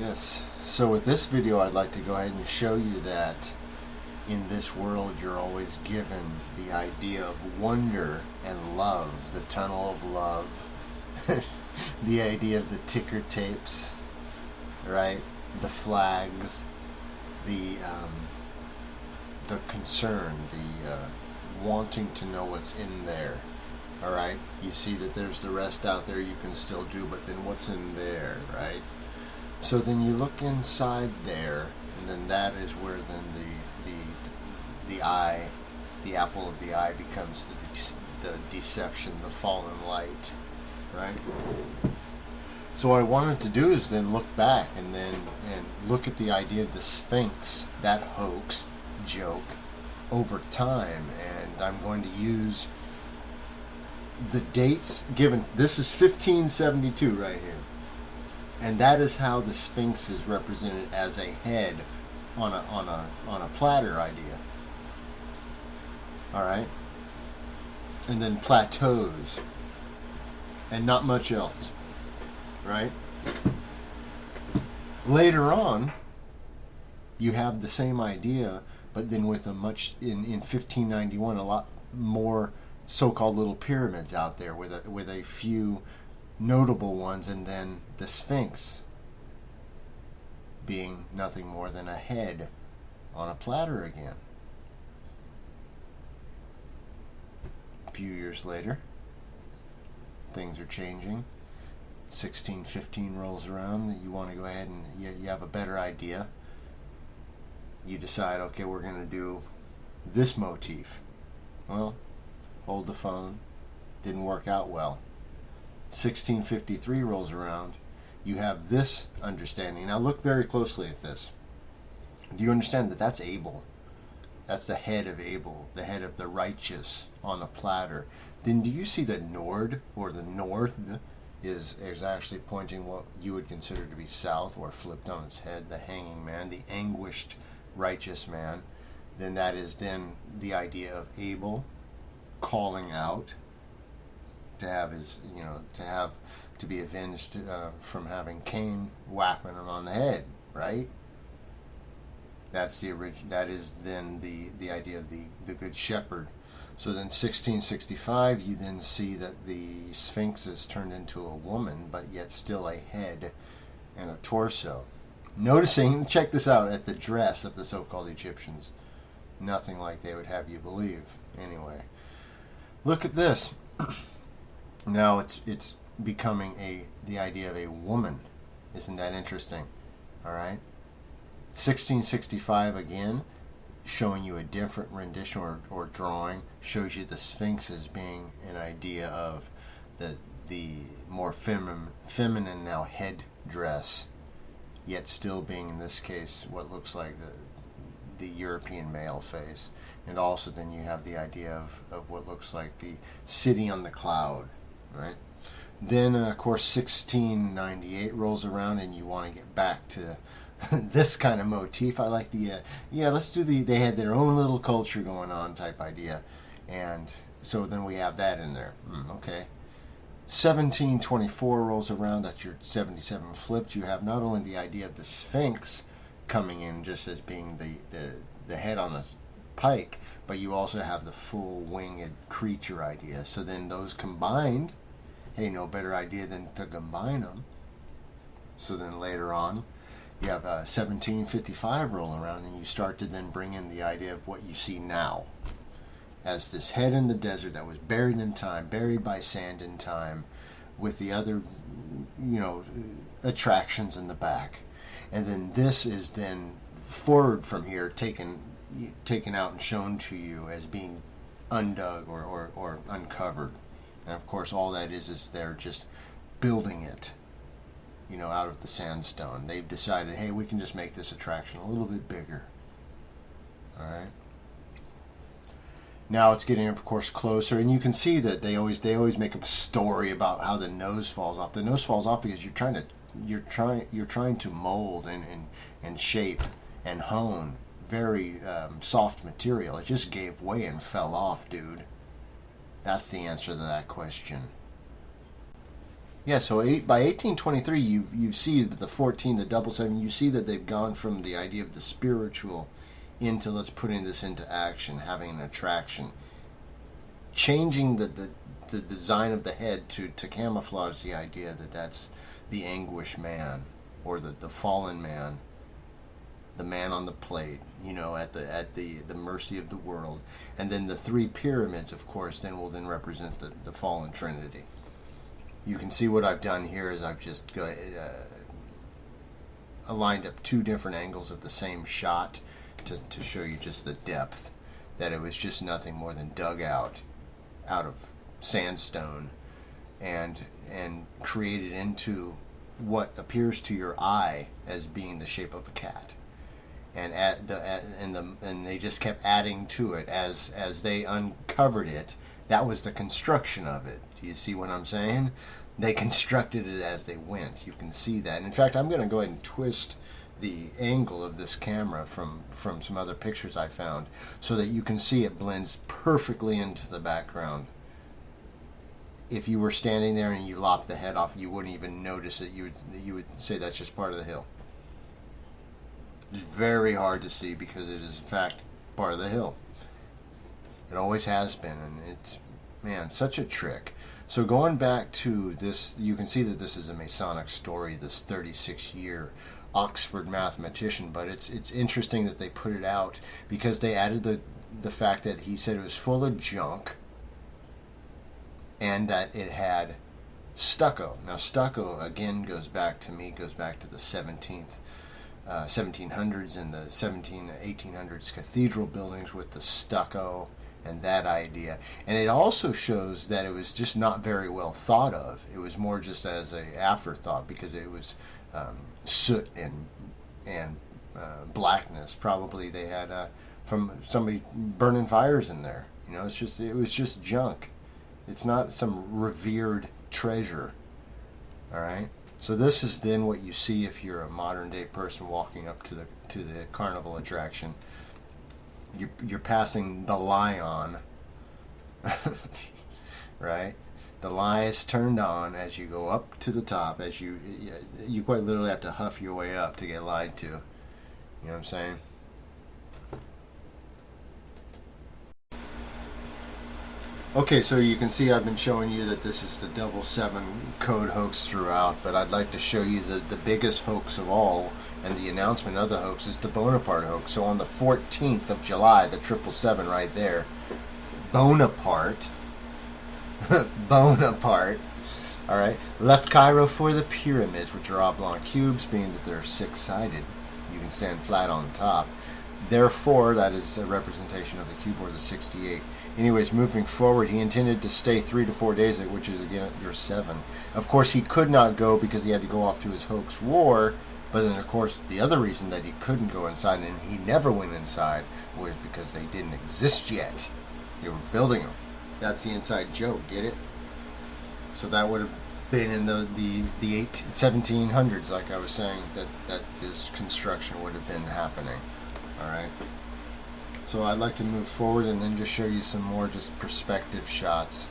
Yes. So with this video, I'd like to go ahead and show you that in this world, you're always given the idea of wonder and love, the tunnel of love, the idea of the ticker tapes, right? The flags, the concern, the wanting to know what's in there. All right. You see that there's the rest out there you can still do, but then what's in there, right? So then you look inside there, and then that is where then the eye, the apple of the eye, becomes the deception, the fallen light, right? So what I wanted to do is then look back and look at the idea of the Sphinx, that hoax, joke, over time, and I'm going to use the dates given. This is 1572 right here. And that is how the Sphinx is represented as a head on a platter idea. All right, and then plateaus, and not much else. Right. Later on, you have the same idea, but then with a much in 1591, a lot more so-called little pyramids out there with a few notable ones, and then the Sphinx being nothing more than a head on a platter again. A few years later, things are changing. 1615 rolls around. You want to go ahead and you have a better idea. You decide, okay, we're going to do this motif. Well, hold the phone. Didn't work out well. 1653 rolls around. You have this understanding. Now look very closely at this. Do you understand that that's Abel? That's the head of Abel, the head of the righteous on a platter. Then do you see that Nord, or the north, is actually pointing what you would consider to be south, or flipped on its head, the hanging man, the anguished righteous man? Then that is then the idea of Abel calling out to have his, to be avenged from having Cain whacking him on the head, right? That's the origin. That is then the idea of the good shepherd. So then 1665, you then see that the Sphinx is turned into a woman, but yet still a head and a torso. Noticing, check this out, at the dress of the so-called Egyptians. Nothing like they would have you believe. Anyway, look at this. Now it's becoming the idea of a woman. Isn't that interesting? All right. 1665 again, showing you a different rendition or drawing, shows you the Sphinx as being an idea of the more feminine now head dress, yet still being in this case what looks like the European male face. And also then you have the idea of what looks like the city on the cloud, right? Then of course 1698 rolls around, and you want to get back to this kind of motif. I like the let's do they had their own little culture going on type idea, and so then we have that in there. Okay. 1724 rolls around. That's your 77 flipped. You have not only the idea of the Sphinx coming in just as being the head on a pike, but you also have the full winged creature idea. So then those combined, hey, no better idea than to combine them. So then later on, you have 1755 rolling around, and you start to then bring in the idea of what you see now as this head in the desert that was buried in time, buried by sand in time, with the other, attractions in the back. And then this is then forward from here, taken out and shown to you as being undug or uncovered. And of course, all that is they're just building it, out of the sandstone. They've decided, hey, we can just make this attraction a little bit bigger. All right. Now it's getting, of course, closer, and you can see that they always make a story about how the nose falls off. The nose falls off because you're trying to mold and shape and hone very soft material. It just gave way and fell off, dude. That's the answer to that question. Yeah, so by 1823, you see that the 14, the double seven, you see that they've gone from the idea of the spiritual into let's putting this into action, having an attraction, changing the design of the head to camouflage the idea that that's the anguish man, or the fallen man, the man on the plate, at the mercy of the world. And then the three pyramids, of course, then will then represent the fallen trinity. You can see what I've done here is I've just aligned up two different angles of the same shot to show you just the depth, that it was just nothing more than dug out of sandstone and created into what appears to your eye as being the shape of a cat. And they just kept adding to it as they uncovered it. That was the construction of it. Do you see what I'm saying? They constructed it as they went. You can see that. And in fact, I'm going to go ahead and twist the angle of this camera from some other pictures I found so that you can see it blends perfectly into the background. If you were standing there and you lopped the head off, you wouldn't even notice it. You would say that's just part of the hill. It's very hard to see because it is in fact part of the hill. It always has been, and it's, man, such a trick. So going back to this, you can see that this is a Masonic story, this 36-year Oxford mathematician, but it's interesting that they put it out because they added the fact that he said it was full of junk and that it had stucco. Now stucco again goes back to the 1700s and the 1800s cathedral buildings with the stucco and that idea. And it also shows that it was just not very well thought of. It was more just as an afterthought because it was soot and blackness. Probably they had from somebody burning fires in there. It was just junk. It's not some revered treasure. All right. So this is then what you see if you're a modern day person walking up to the carnival attraction. You're passing the lion, right? The light is turned on as you go up to the top. As you quite literally have to huff your way up to get lied to. You know what I'm saying? Okay, so you can see I've been showing you that this is the double seven code hoax throughout, but I'd like to show you the biggest hoax of all, and the announcement of the hoax is the Bonaparte hoax. So on the 14th of July, the 777 right there, Bonaparte, all right, left Cairo for the pyramids, which are oblong cubes, being that they're six-sided. You can stand flat on top. Therefore, that is a representation of the cube, or the 68. Anyways, moving forward, he intended to stay 3 to 4 days, which is again your 7. Of course, he could not go because he had to go off to his hoax war. But then, of course, the other reason that he couldn't go inside, and he never went inside, was because they didn't exist yet. They were building them. That's the inside joke. Get it? So that would have been in the 1700s, like I was saying, that this construction would have been happening. All right. So I'd like to move forward and then just show you some more just perspective shots.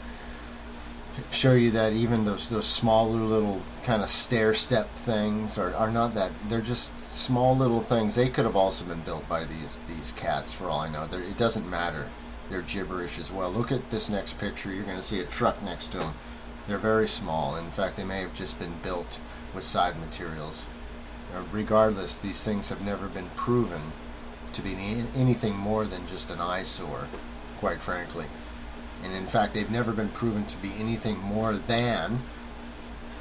Show you that even those smaller little kind of stair step things are not that, they're just small little things. They could have also been built by these cats for all I know. It doesn't matter. They're gibberish as well. Look at this next picture. You're going to see a truck next to them. They're very small. In fact, they may have just been built with side materials. Regardless, these things have never been proven to be anything more than just an eyesore, quite frankly. And in fact, they've never been proven to be anything more than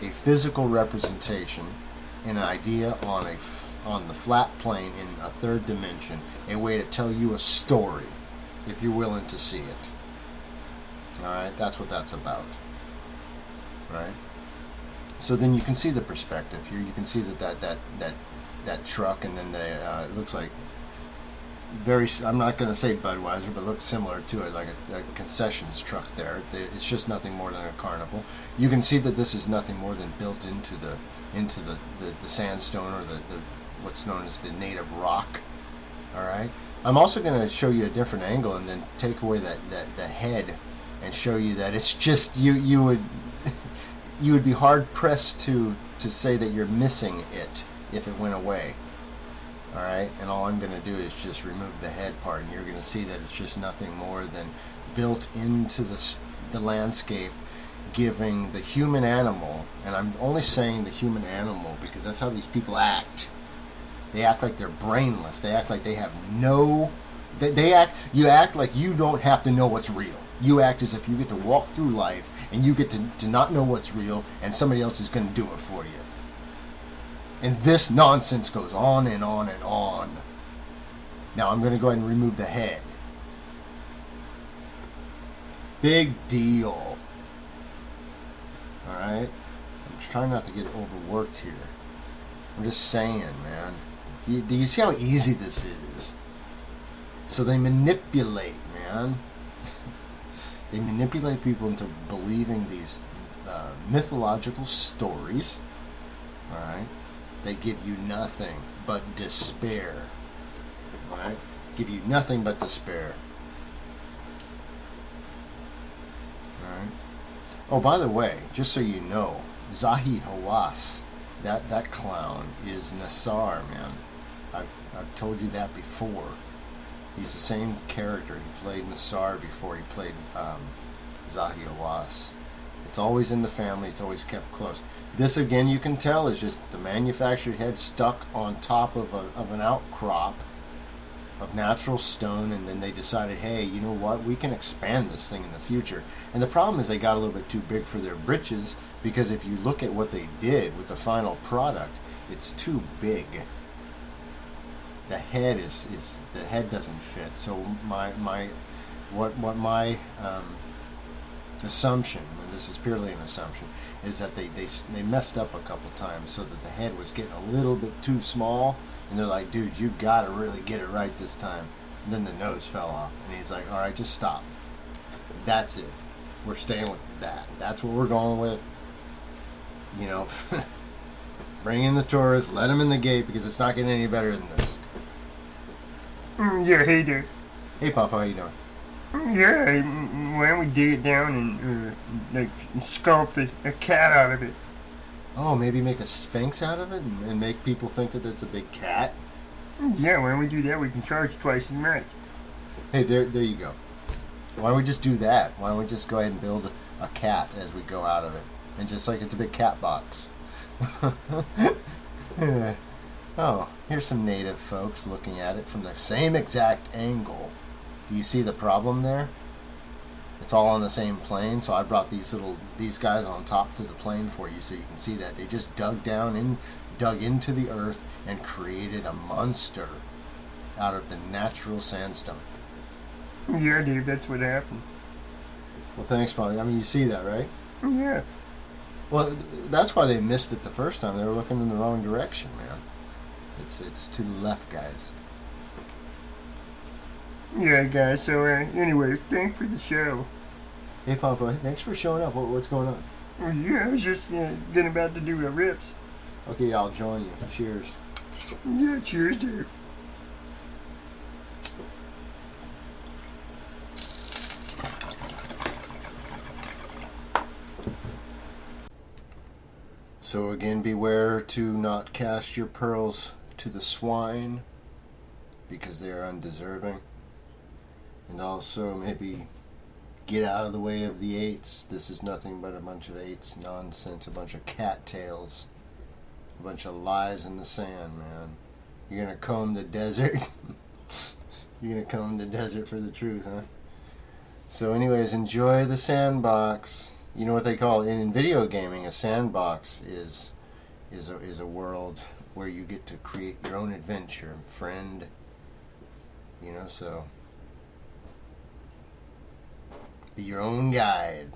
a physical representation, an idea on the flat plane in a third dimension, a way to tell you a story, if you're willing to see it. All right, that's what that's about. Right. So then you can see the perspective here. You can see that truck, and then it looks like I'm not going to say Budweiser, but looks similar to it, like a concessions truck there. It's just nothing more than a carnival. You can see that this is nothing more than built into the sandstone, or the what's known as the native rock. All right. I'm also going to show you a different angle and then take away the head and show you that it's just you would you would be hard pressed to say that you're missing it if it went away. All right, and all I'm going to do is just remove the head part, and you're going to see that it's just nothing more than built into the landscape, giving the human animal, and I'm only saying the human animal because that's how these people act. They act like they're brainless. They act like they have no. You act like you don't have to know what's real. You act as if you get to walk through life and you get to not know what's real, and somebody else is going to do it for you. And this nonsense goes on and on and on. Now I'm going to go ahead and remove the head. Big deal. Alright? I'm just trying not to get overworked here. I'm just saying, man. Do you see how easy this is? So they manipulate, man. They manipulate people into believing these mythological stories. Alright? They give you nothing but despair. Alright? Give you nothing but despair. Alright? Oh, by the way, just so you know, Zahi Hawass, that clown, is Nassar, man. I've told you that before. He's the same character. He played Nassar before he played Zahi Hawass. It's always in the family. It's always kept close. This, again, you can tell is just the manufactured head stuck on top of an outcrop of natural stone, and then they decided, hey, you know what? We can expand this thing in the future. And the problem is they got a little bit too big for their britches, because if you look at what they did with the final product, it's too big. The head the head doesn't fit. So my assumption, and this is purely an assumption, is that they messed up a couple times so that the head was getting a little bit too small, and they're like, dude, you gotta really get it right this time. And then the nose fell off, and he's like, all right, just stop. That's it. We're staying with that. That's what we're going with. You know, bring in the tourists, let them in the gate, because it's not getting any better than this. Yeah, hey there. Hey, Papa, how you doing? Yeah, why don't we dig it down and sculpt a cat out of it? Oh, maybe make a sphinx out of it and make people think that it's a big cat? Yeah, why don't we do that? We can charge twice as much. Hey, there you go. Why don't we just do that? Why don't we just go ahead and build a cat as we go out of it? And just like it's a big cat box. Yeah. Oh, here's some native folks looking at it from the same exact angle. Do you see the problem there? It's all on the same plane, so I brought these guys on top to the plane for you so you can see that. They just dug into the earth and created a monster out of the natural sandstone. Yeah, Dave, that's what happened. Well, thanks, Polly. I mean, you see that, right? Yeah. Well, that's why they missed it the first time. They were looking in the wrong direction, man. It's to the left, guys. Yeah, guys, so anyways, thanks for the show. Hey, Papa, thanks for showing up. What's going on? Well, yeah, I was just getting about to do a rips. Okay, I'll join you. Cheers. Yeah, cheers, Dave. So again, beware to not cast your pearls to the swine, because they are undeserving. And also maybe get out of the way of the eights. This is nothing but a bunch of eights nonsense, a bunch of cattails, a bunch of lies in the sand, man. You're gonna comb the desert? You're gonna comb the desert for the truth, huh? So anyways, enjoy the sandbox. You know what they call it in video gaming? A sandbox is a world where you get to create your own adventure, friend. You know, so be your own guide.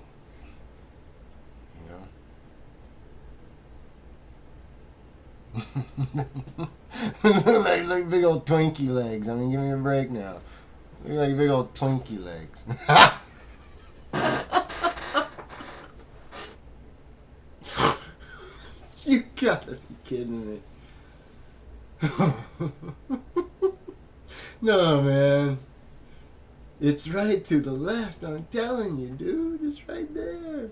You know. like big old Twinkie legs. I mean, give me a break now. Look like big old Twinkie legs. You gotta be kidding me. No, man. It's right to the left. I'm telling you, dude. It's right there.